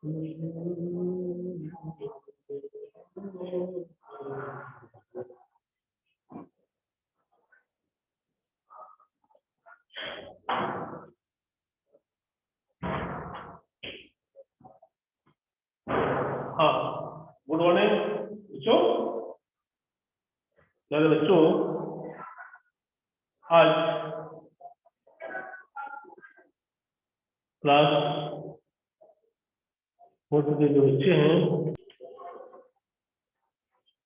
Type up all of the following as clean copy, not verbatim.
हाँ, good morning बच्चों। मेरे बच्चों, आज क्लास 4 के जो बच्चे हैं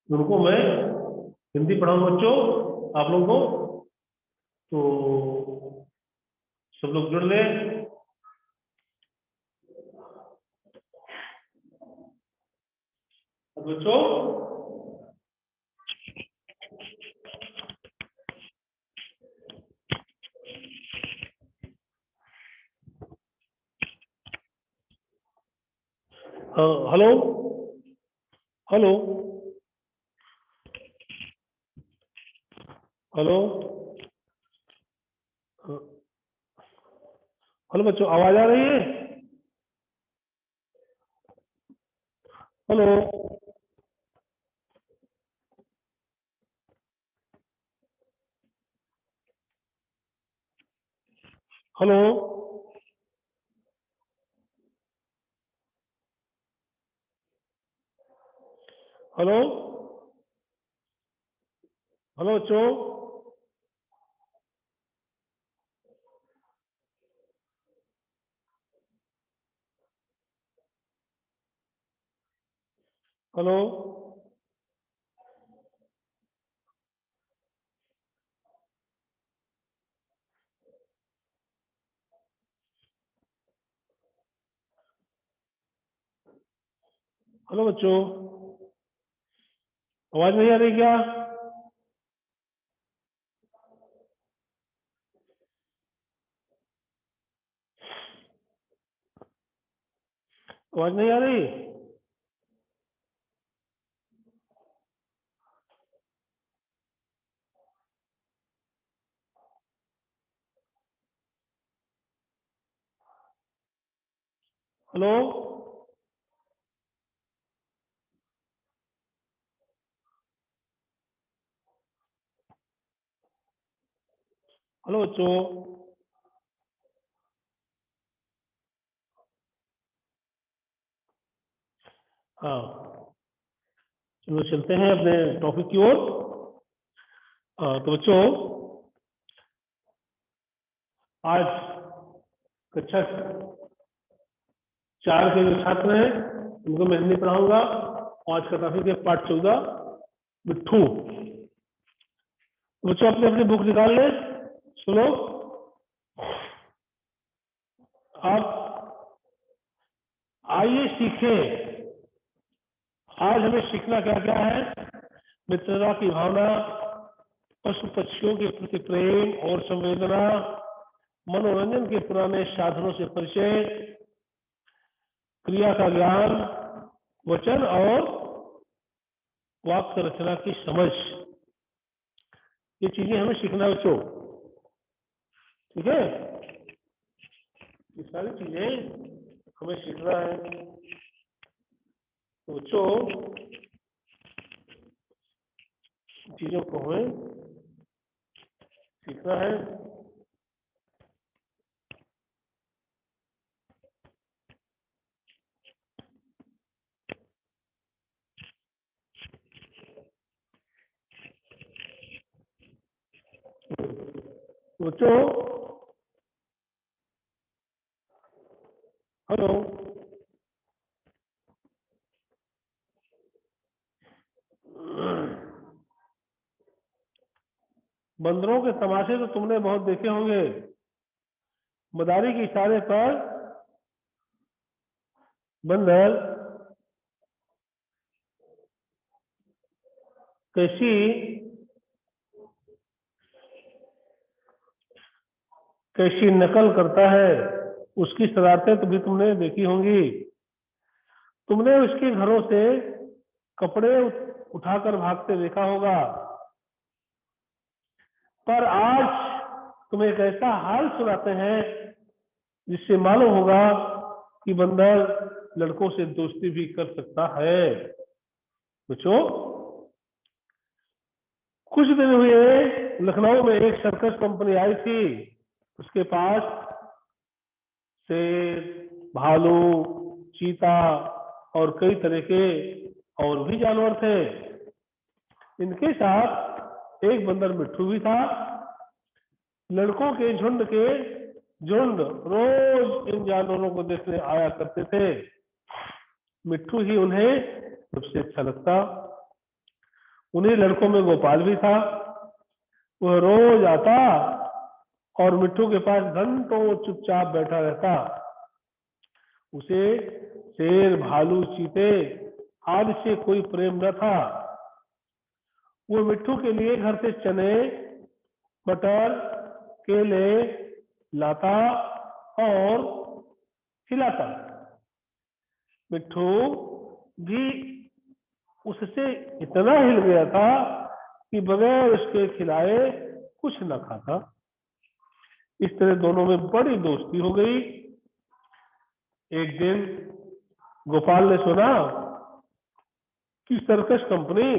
उनको मैं हिंदी पढ़ाऊंगा बच्चों, आप लोगों को। तो सब लोग जुड़ लें। बच्चों, हेलो हेलो हेलो हेलो बच्चों, आवाज आ रही है? हेलो हेलो हेलो हेलो बच्चों, हेलो हेलो बच्चों, आवाज नहीं आ रही क्या? आवाज नहीं आ रही? हेलो हेलो बच्चों, हाँ, चलो चलते हैं अपने टॉपिक की ओर। तो बच्चों, आज कक्षा 4 के जो छात्र हैं उनको मैं हिंदी पढ़ाऊंगा। आज का टॉपिक है पाठ 14, मिट्ठू। बच्चों, अपने अपनी बुक निकाल लें। सुनो, आप आइए सीखें आज हमें सीखना क्या क्या है। मित्रता की भावना, पशु पक्षियों के प्रति प्रेम और संवेदना, मनोरंजन के पुराने साधनों से परिचय, क्रिया का ज्ञान, वचन और वाक्य रचना की समझ। ये चीजें हमें सीखना है बच्चों, ठीक है? ये सारी चीजें हमें सीखना है। तो बच्चों, चीजों को हमें सीखना है। बच्चों, हेलो, बंदरों के तमाशे तो तुमने बहुत देखे होंगे। मदारी के इशारे पर बंदर कैसी कैसी नकल करता है, उसकी शरारतें तो भी तुमने देखी होंगी। तुमने उसके घरों से कपड़े उठाकर भागते देखा होगा। पर आज तुम्हें एक ऐसा हाल सुनाते हैं जिससे मालूम होगा कि बंदर लड़कों से दोस्ती भी कर सकता है। बच्चों, कुछ दिन हुए लखनऊ में एक सर्कस कंपनी आई थी। उसके पास शेर, भालू, चीता और कई तरह के और भी जानवर थे। इनके साथ एक बंदर मिट्ठू भी था। लड़कों के झुंड रोज इन जानवरों को देखने आया करते थे। मिट्ठू ही उन्हें सबसे अच्छा लगता। उन्हीं लड़कों में गोपाल भी था। वह रोज आता और मिट्ठू के पास घंटों चुपचाप बैठा रहता। उसे शेर, भालू, चीते आदि से कोई प्रेम न था। वो मिट्ठू के लिए घर से चने, मटर, केले लाता और खिलाता। मिट्ठू भी उससे इतना हिल गया था कि बगैर उसके खिलाए कुछ न खाता। इस तरह दोनों में बड़ी दोस्ती हो गई। एक दिन गोपाल ने सुना कि सर्कस कंपनी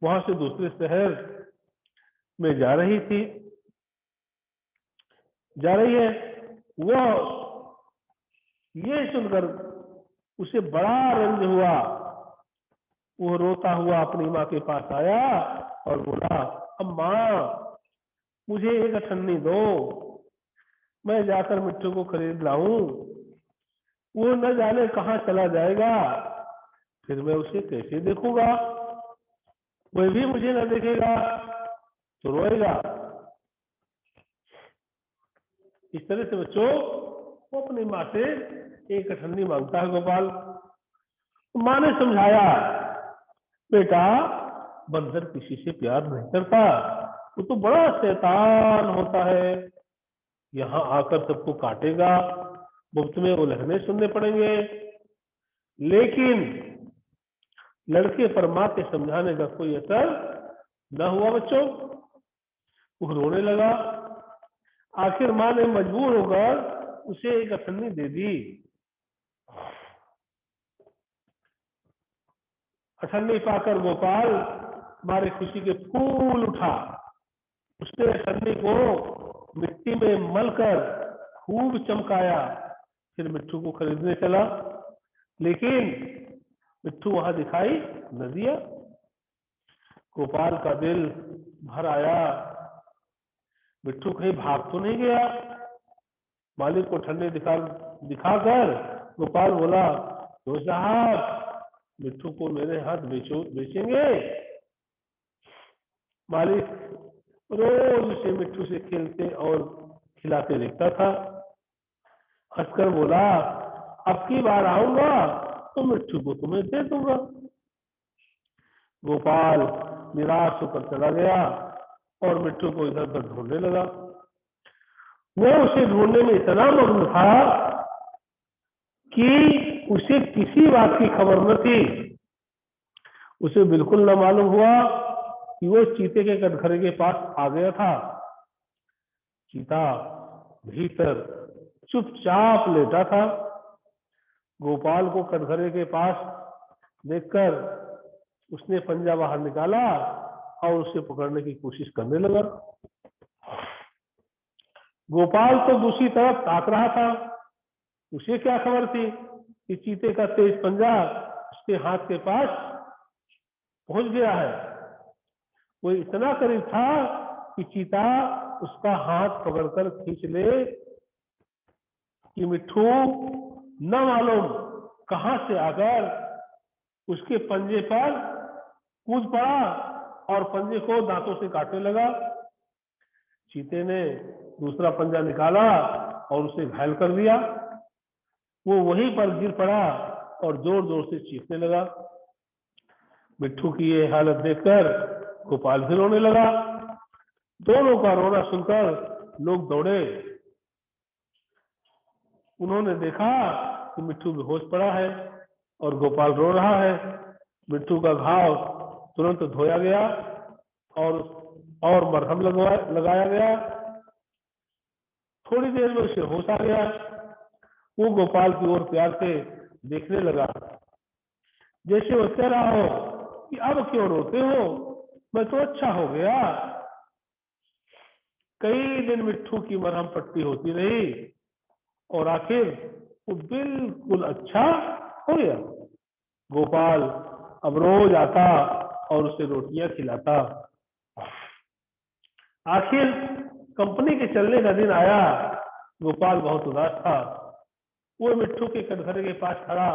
वहां से दूसरे शहर में जा रही है। वह ये सुनकर उसे बड़ा रंज हुआ। वो रोता हुआ अपनी माँ के पास आया और बोला, अम्मा, मुझे एक अठन्नी दो, मैं जाकर मिट्ठू को खरीद लाऊं। वो न जाने कहाँ चला जाएगा, फिर मैं उसे कैसे देखूंगा? वह भी मुझे न देखेगा तो रोएगा। इस तरह से बच्चों, वो अपनी माँ से एक अठन्नी मांगता है गोपाल। माँ ने समझाया, बेटा, बंदर किसी से प्यार नहीं करता, वो तो बड़ा शैतान होता है। यहाँ आकर सबको काटेगा, मुफ्त में उलहने सुनने पड़ेंगे। लेकिन लड़के पर माँ के समझाने का कोई असर न हुआ बच्चों। वो रोने लगा। आखिर माँ ने मजबूर होकर उसे एक अठन्नी दे दी। अठन्नी पाकर गोपाल मारे खुशी के फूल उठा। उसने अठन्नी को मिट्टी में मलकर खूब चमकाया। फिर मिट्ठू को खरीदने चला, लेकिन मिट्ठू वहां दिखाई न दिया। गोपाल का दिल भर आया। मिट्ठू कहीं भाग तो नहीं गया? मालिक को ठंडे दिखाकर गोपाल बोला, तो साहब, मिट्ठू को मेरे हाथ बेचेंगे? मालिक रोज उसे मिट्ठू से खेलते और खिलाते देखता था। हंसकर बोला, अब की बार आऊंगा तो मिट्ठू को तुम्हें दे दूंगा। गोपाल निराश होकर चला गया और मिट्ठू को इधर उधर ढूंढने लगा। वो उसे ढूंढने में इतना मग्न था कि उसे किसी बात की खबर न थी। उसे बिल्कुल न मालूम हुआ कि वो चीते के कटघरे के पास आ गया था। चीता भीतर चुपचाप लेटा था। गोपाल को कटघरे के पास देखकर उसने पंजा बाहर निकाला और उसे पकड़ने की कोशिश करने लगा। गोपाल तो दूसरी तरफ ताक रहा था। उसे क्या खबर थी कि चीते का तेज पंजा उसके हाथ के पास पहुंच गया है। वो इतना करीब था कि चीता उसका हाथ पकड़कर खींच ले कि मिट्ठू न मालूम कहां से आकर उसके पंजे पर कूद पड़ा और पंजे को दांतों से काटने लगा। चीते ने दूसरा पंजा निकाला और उसे घायल कर दिया। वो वहीं पर गिर पड़ा और जोर जोर से चीखने लगा। मिट्ठू की ये हालत देखकर गोपाल भी रोने लगा। दोनों का रोना सुनकर लोग दौड़े। उन्होंने देखा कि मिट्ठू बेहोश पड़ा है और गोपाल रो रहा है। मिट्ठू का घाव तुरंत धोया गया और मरहम लगाया गया। थोड़ी देर में उसे होश आ गया। वो गोपाल की ओर प्यार से देखने लगा, जैसे वो कह रहा हो कि अब क्यों रोते हो, मैं तो अच्छा हो गया। कई दिन मिट्ठू की मरहम पट्टी होती रही और आखिर वो बिल्कुल अच्छा हो गया। गोपाल अब रोज आता और उसे रोटियां खिलाता। आखिर कंपनी के चलने का दिन आया। गोपाल बहुत उदास था। वो मिट्ठू के कटघरे के पास खड़ा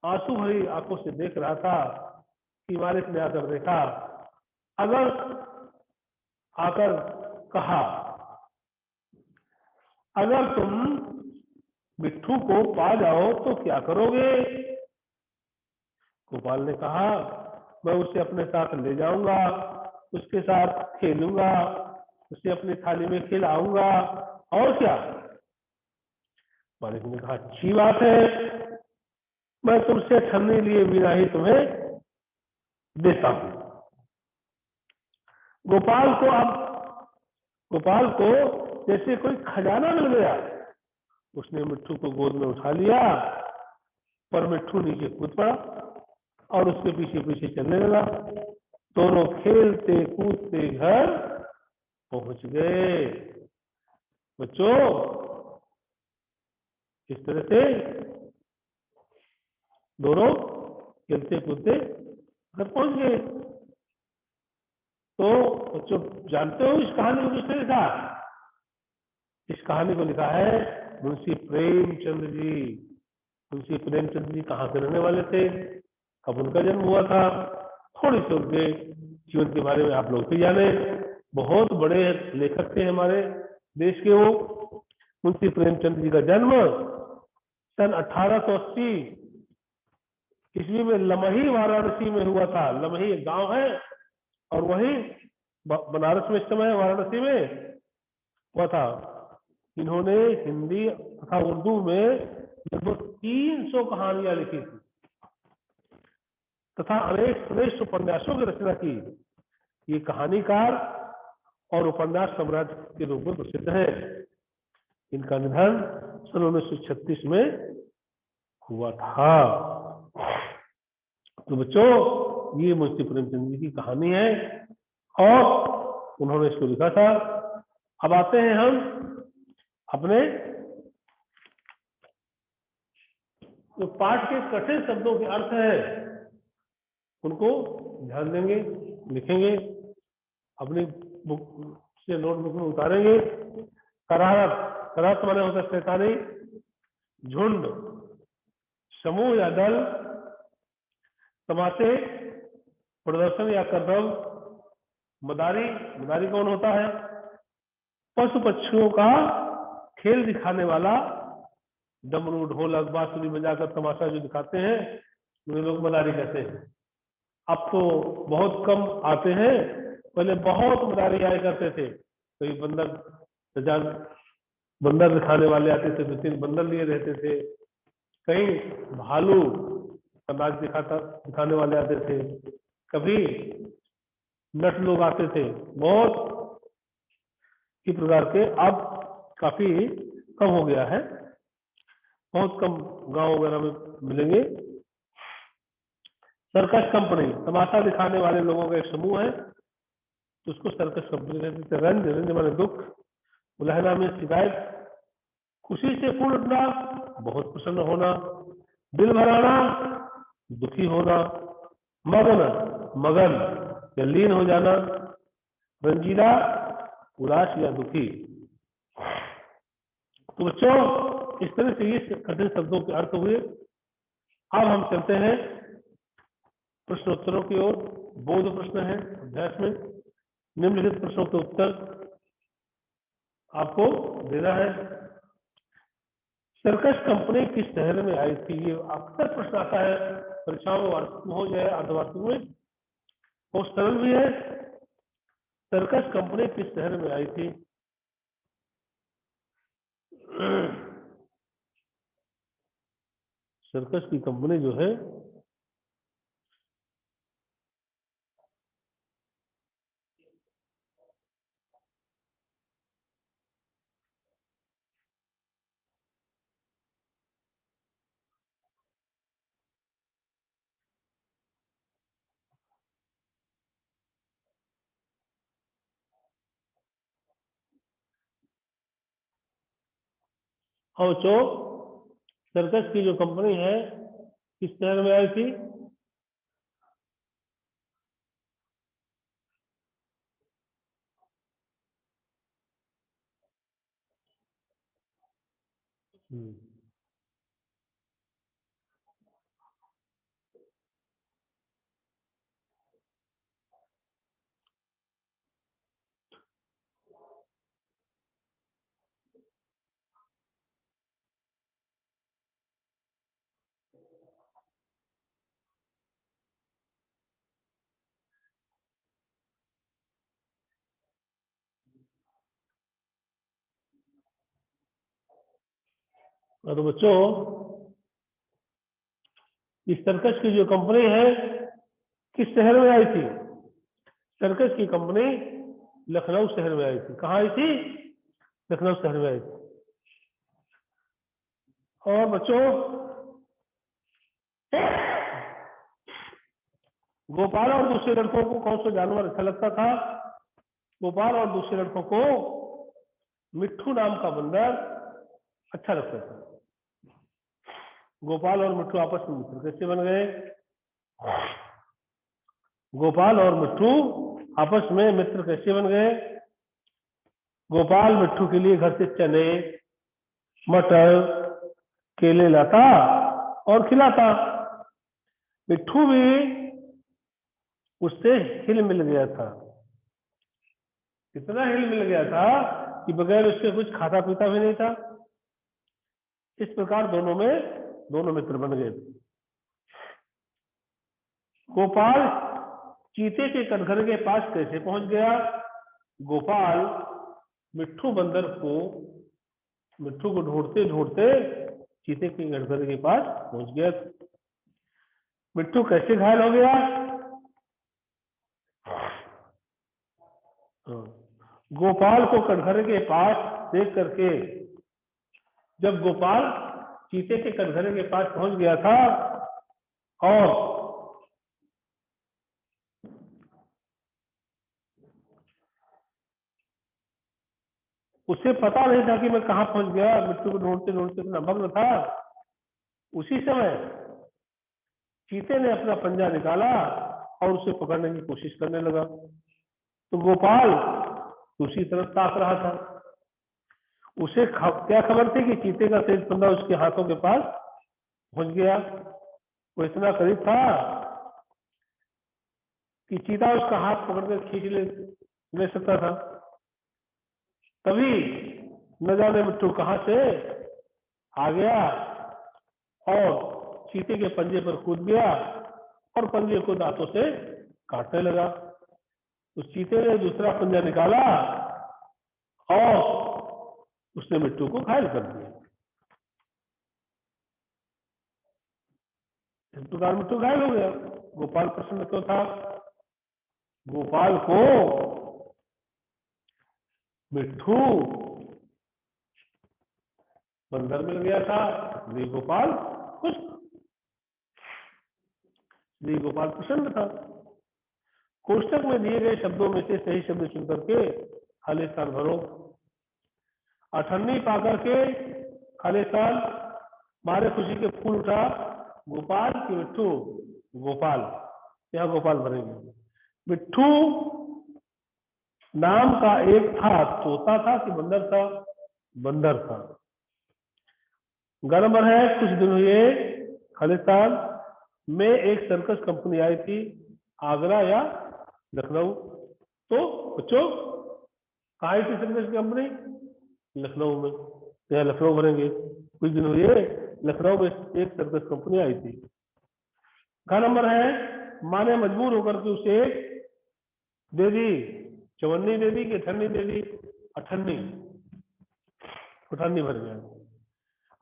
आंसू भरी आंखों से देख रहा था कि मालिक ने आकर देखा, अगर आकर कहा, अगर तुम मिट्ठू को पा जाओ तो क्या करोगे? गोपाल ने कहा, मैं उसे अपने साथ ले जाऊंगा, उसके साथ खेलूंगा, उसे अपनी थाली में खिलाऊंगा, और क्या। मालिक ने कहा, अच्छी बात है, मैं तुमसे ठरने लिए बिना ही तुम्हें देता हूं। गोपाल को अब गोपाल को जैसे कोई खजाना मिल गया। उसने मिट्ठू को गोद में उठा लिया, पर मिट्ठू नीचे कूद पड़ा और उसके पीछे पीछे चलने लगा। दोनों खेलते कूदते घर पहुंच गए। बच्चों, इस तरह से दोनों खेलते कूदते घर पहुंच गए। तो बच्चों, जानते हो इस कहानी को किसने लिखा? इस कहानी को लिखा है मुंशी प्रेमचंद जी। मुंशी प्रेमचंद जी कहाँ के रहने वाले थे, कब उनका जन्म हुआ था, थोड़ी सी उनके जीवन के बारे में आप लोग भी जाने। बहुत बड़े लेखक थे हमारे देश के वो। मुंशी प्रेमचंद जी का जन्म सन 1880 ईस्वी में लमही वाराणसी में हुआ था। लमही एक गांव है और वही बनारस में इस समय वाराणसी में हुआ था। इन्होंने हिंदी तथा उर्दू में लगभग 300 कहानियां लिखी थी तथा अनेक श्रेष्ठ उपन्यासों की रचना की। ये कहानीकार और उपन्यास सम्राट के रूप में प्रसिद्ध है। इनका निधन सन 1936 में हुआ था। तो बच्चों, ये मुंशी प्रेमचंद जी की कहानी है और उन्होंने इसको लिखा था। अब आते हैं हम अपने जो पाठ के कठिन शब्दों के अर्थ है उनको ध्यान देंगे, लिखेंगे, अपनी बुक से नोटबुक में उतारेंगे। करारत, करारत माने होता है शैतानी, झुंड, समूह या दल, तमाशे, प्रदर्शन या करतब, मदारी, मदारी कौन होता है? पशु पक्षियों का खेल दिखाने वाला, डमरू ढोलक बांसुरी बजाकर तमाशा जो दिखाते हैं उन्हें लोग मदारी कहते हैं। अब तो बहुत कम आते हैं, पहले बहुत मदारी आया करते थे। कई बंदर बंदर दिखाने वाले आते थे, 2-3 बंदर लिए रहते थे। कहीं भालू का नाच दिखाने वाले आते थे। कभी नट लोग आते थे। बहुत ही प्रकार के अब काफी कम हो गया है, बहुत कम गांव वगैरह में मिलेंगे। सर्कस कंपनी, तमाशा दिखाने वाले लोगों का एक समूह है, तो उसको सर्कस कंपनी कहते थे। रंज, रंज माने दुख, उलहना में शिकायत, खुशी से फूल उठना, बहुत प्रसन्न होना, दिल भराना, दुखी होना, मगन, मगन या लीन हो जाना, रंजीला, उदास या दुखी। तो बच्चों, इस तरह से ये कठिन शब्दों के अर्थ हुए। अब हम चलते हैं प्रश्नोत्तरों की ओर। बोध प्रश्न है अभ्यास में। निम्नलिखित प्रश्नों के उत्तर आपको देना है। सर्कस कंपनी किस शहर में आई थी? ये अक्सर प्रश्न आता है परीक्षाओं में, वार्षिक में हो जाए अर्धवार्षिक में, बहुत सरल भी है। सर्कस कंपनी किस शहर में आई थी? सर्कस की कंपनी जो है और जो सर्कस की जो कंपनी है किस शहर में आई थी? तो बच्चों इस सर्कस की जो कंपनी है किस शहर में आई थी? सर्कस की कंपनी लखनऊ शहर में आई थी। कहाँ आई थी? लखनऊ शहर में आई थी। और बच्चों गोपाल और दूसरे लड़कों को कौन सा जानवर अच्छा लगता था? गोपाल और दूसरे लड़कों को मिट्ठू नाम का बंदर अच्छा लगता था। गोपाल और मिट्ठू आपस में मित्र कैसे बन गए? गोपाल और मिट्ठू आपस में मित्र कैसे बन गए? गोपाल मिट्ठू के लिए घर से चने, मटर, केले लाता और खिलाता। मिट्ठू भी उससे हिल मिल गया था। इतना हिल मिल गया था कि बगैर उसके कुछ खाता पीता भी नहीं था। इस प्रकार दोनों मित्र बन गए। गोपाल चीते के कटघरे के पास कैसे पहुंच गया? गोपाल मिट्ठू को ढूंढते ढूंढते चीते के कटघरे के पास पहुंच गया। मिट्ठू कैसे घायल हो गया? गोपाल को कटघरे के पास देख करके जब गोपाल चीते के कटघरे के पास पहुंच गया था और उसे पता नहीं था कि मैं कहां पहुंच गया, मिट्टू को ढूंढते ढूंढते इतना मग्न था, उसी समय चीते ने अपना पंजा निकाला और उसे पकड़ने की कोशिश करने लगा। तो गोपाल दूसरी तरफ ताक रहा था। उसे क्या खबर थी कि चीते का तेज पंजा उसके हाथों के पास पहुंच गया। वो इतना करीब था कि चीता उसका हाथ पकड़कर खींच ले सकता था। तभी न जाने मिट्टू कहां से आ गया और चीते के पंजे पर कूद गया और पंजे को दांतों से काटने लगा। उस चीते ने दूसरा पंजा निकाला और उसने मिट्टू को घायल कर दिया। इस प्रकार मिट्टू घायल हो गया। गोपाल प्रसन्न क्यों था? गोपाल को मिट्टू बंदर मिल गया था। गोपाल खुश, गोपाल प्रसन्न था। कोष्टक में दिए गए शब्दों में से सही शब्द चुन करके खाली स्थान भरो। अठन्नी पाकर के खाली स्थान मारे खुशी के फूल उठा गोपाल की मिट्टू गोपाल, यहाँ गोपाल भरेंगे। मिट्टू नाम का एक था, तोता था कि बंदर था? बंदर था। नंबर है कुछ दिन हुए खालिस्तान में एक सर्कस कंपनी आई थी, आगरा या लखनऊ। तो बच्चों कहाँ आई थी सर्कस कंपनी? लखनऊ में। यहाँ लखनऊ भरेंगे। कुछ दिन हुए लखनऊ में एक सर्कस कंपनी आई थी। का नंबर है माँ ने मजबूर होकर के उसे दे दी, चवन्नी दे दी कि अठन्नी दे दी? अठन्नी भर गया।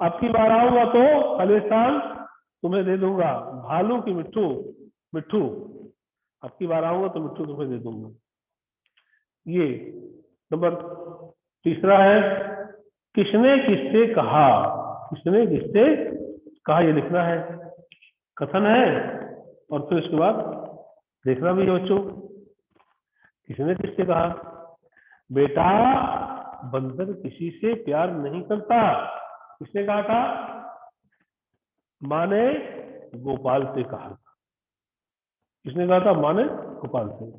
अब की बार आऊंगा तो खालिस्तान तुम्हें दे दूंगा। भालू की मिट्टू मिट्टू, अब की बार आऊंगा तो मिट्टू तुम्हें दे दूंगा। ये नंबर तीसरा है किसने किससे कहा? किसने किससे कहा ये लिखना है, कथन है और फिर उसके बाद देखना भी है बच्चों। किसने किससे कहा? बेटा बंदर किसी से प्यार नहीं करता, किसने कहा था? माँ ने गोपाल से कहा था। किसने कहा था? माँ ने गोपाल से।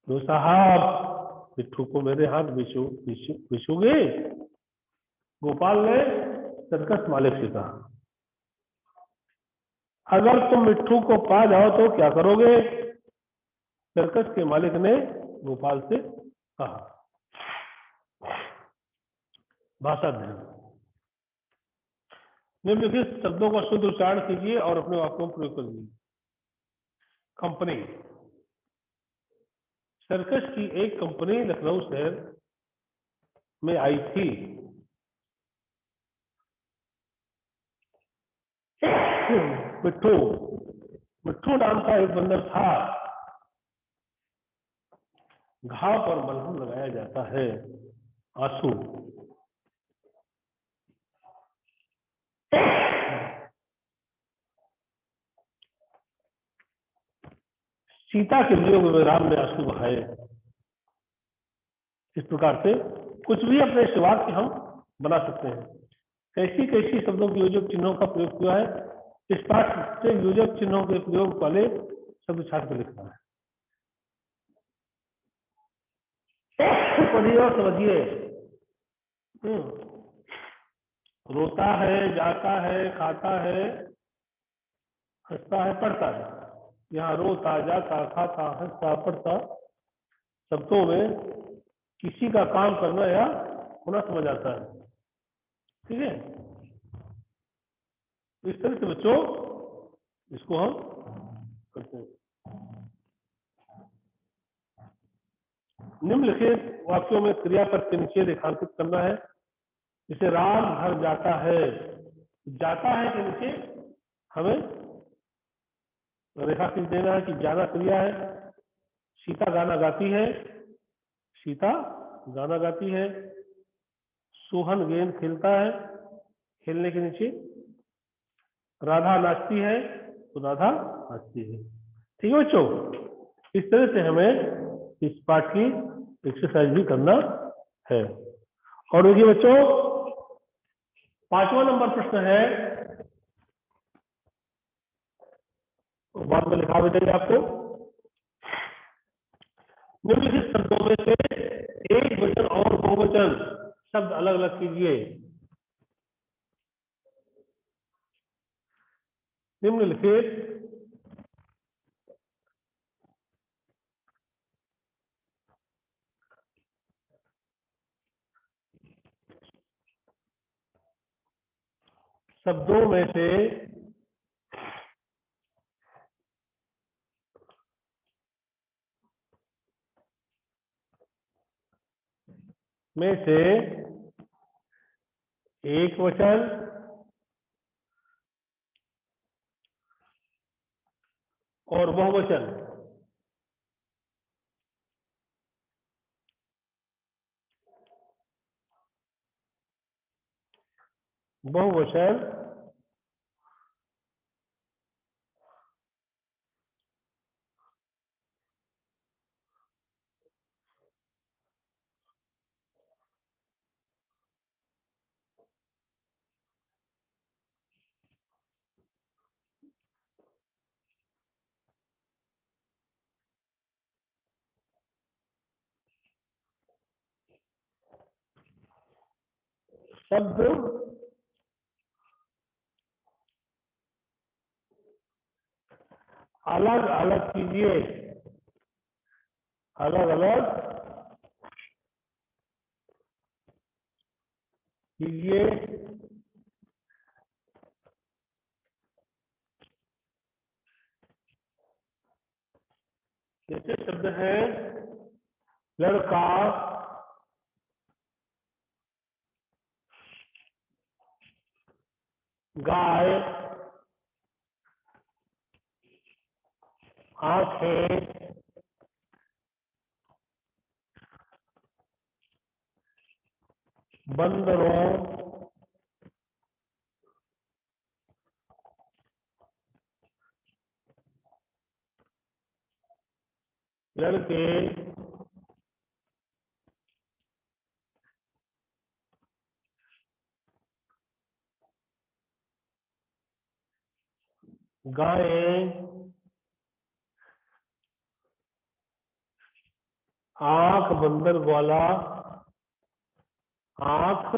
तो साहब मिट्ठू को मेरे हाथ बिछोगे? गोपाल ने सर्कस मालिक से कहा। अगर तुम मिट्ठू को पा जाओ तो क्या करोगे? सर्कस के मालिक ने गोपाल से कहा। भाषा ध्यान। निम्नलिखित शब्दों का शुद्ध उच्चारण कीजिए और अपने वाक्यों में प्रयोग करिए। कंपनी। सर्कस की एक कंपनी लखनऊ शहर में आई थी। मिट्ठू मिट्ठू नाम का एक बंदर था। घाव पर मलहम लगाया जाता है। आंसू। सीता के वियोग में राम ने आंसू बहाए। इस प्रकार से कुछ भी अपने सिवा के हम बना सकते हैं। कैसी कैसी शब्दों के योजक चिन्हों का प्रयोग किया है? इस पाठ से योजक चिन्हों के प्रयोग वाले शब्द छाट कर लिखना है। पढ़िए और समझिए। रोता है, जाता है, खाता है, हंसता है, पढ़ता है। यहाँ रोता, जाता, खाता, हंसता, पढ़ता शब्दों में किसी का काम करना या होना समझ आता है। ठीक है? इस तरह से बच्चों इसको हम करते हैं। निम्नलिखित वाक्यों में क्रियापद के नीचे रेखांकित करना है। जैसे राम घर जाता है। जाता है के नीचे हमें रेखांकित देना है कि जाना क्रिया है। सीता गाना गाती है। सीता गाना गाती है। सोहन गेंद खेलता है। खेलने के नीचे राधा नाचती है तो राधा नाचती है। ठीक है बच्चों? इस तरह से हमें इस पाठ की एक्सरसाइज भी करना है। और देखिए बच्चों, 5वां नंबर प्रश्न है। बाद में लिखा भी देंगे आपको। निम्नलिखित शब्दों में से एक वचन और बहुवचन शब्द अलग अलग कीजिए। निम्नलिखित शब्दों में से एक वचन और बहुवचन बहुवचन शब्द अलग अलग कीजिए। अलग अलग कीजिए। जैसे शब्द है लड़का, गाय, आंखें, बंदरों, लड़के, गायें आंख बंदर ग्वाला आंख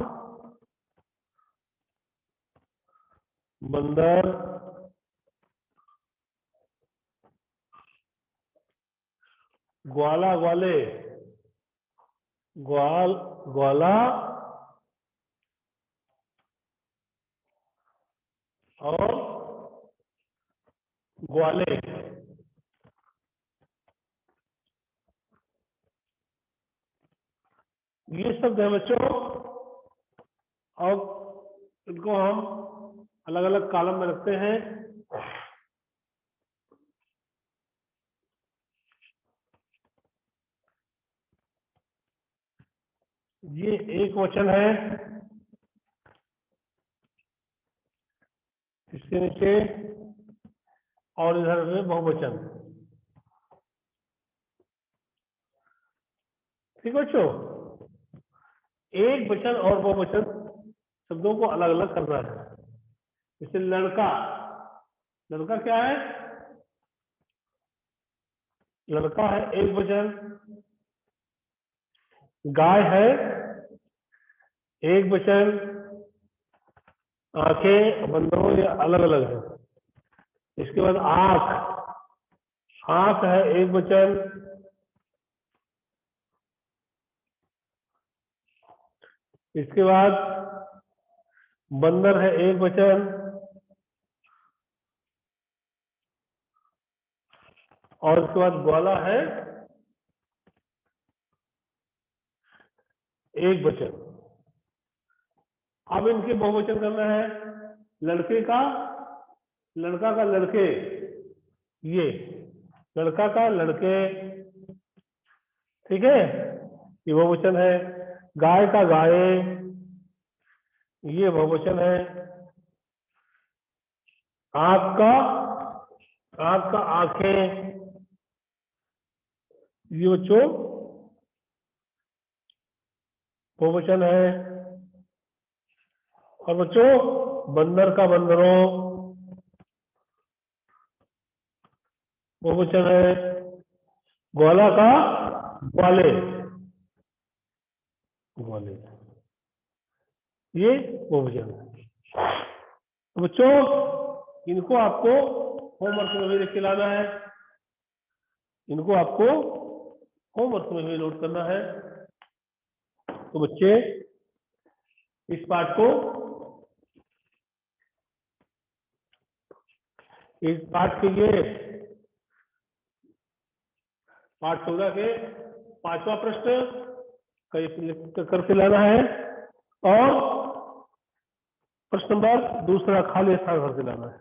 बंदर ग्वाला ग्वाले ग्वाला और ग्वाले। ये शब्द है बच्चों, और इनको हम अलग अलग कॉलम में रखते हैं। ये एक वचन है, इसके नीचे, और इधर में बहुवचन। ठीक बच्चों, एक वचन और बहुवचन शब्दों को अलग अलग करना है। जैसे लड़का, लड़का क्या है? लड़का है एक वचन। गाय है एक वचन। आंखें बंदरों ये अलग अलग है। इसके बाद आंख, आंख है एक वचन। इसके बाद बंदर है एक वचन, और इसके बाद ग्वाला है एक वचन। अब इनके बहुवचन करना है। लड़के का, लड़का का लड़के, ये लड़का का लड़के, ठीक है, ये बहुवचन है। गाय का गाये, ये बहुवचन है। आंख का, आंख का आंखें, ये बच्चों बहुवचन है। और बच्चों बंदर का बंदरों बहुवचन है। ग्वाला का ग्वाले, ग्वाले, ये बहुवचन है। तो बच्चों इनको आपको होमवर्क में भी लिख के लाना है, इनको आपको होमवर्क में भी नोट करना है। तो बच्चे इस पाठ को, इस पाठ के लिए पाठ 14 के 5वां प्रश्न करके लाना है, और प्रश्न नंबर 2 खाली स्थान भर के लाना है।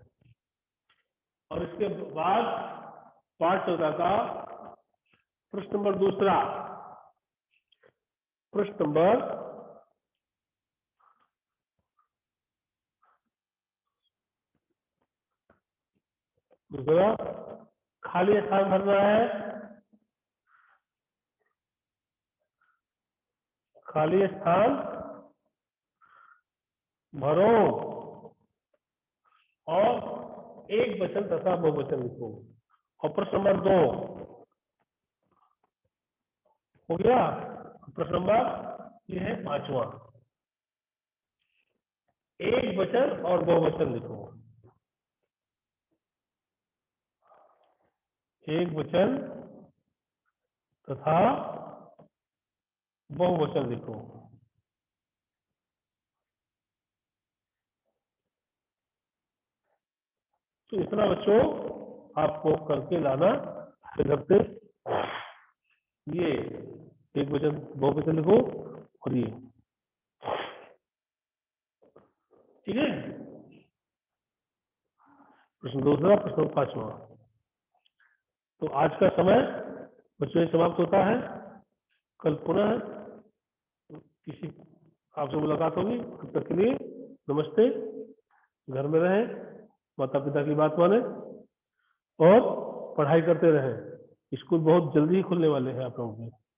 और इसके बाद पाठ 14 का प्रश्न नंबर 2, प्रश्न नंबर 2 खाली स्थान भरना है। खाली स्थान भरो और एक वचन तथा बहुवचन लिखो। और प्रश्न नंबर 2 हो गया। प्रश्न नंबर ये है 5वां, एक वचन और बहुवचन लिखो। एक वचन तथा बहुवचन लिखो। तो इतना बच्चों आपको करके लाना घर पे। ये एक वचन बहुवचन लिखो, और ये ठीक है। प्रश्न 2, प्रश्न 5वां। तो आज का समय बच्चों समाप्त होता है। कल पुनः किसी आपसे मुलाकात होगी। तब तक के लिए नमस्ते। घर में रहें, माता पिता की बात माने, और पढ़ाई करते रहें। स्कूल बहुत जल्दी ही खुलने वाले हैं आप लोगों के।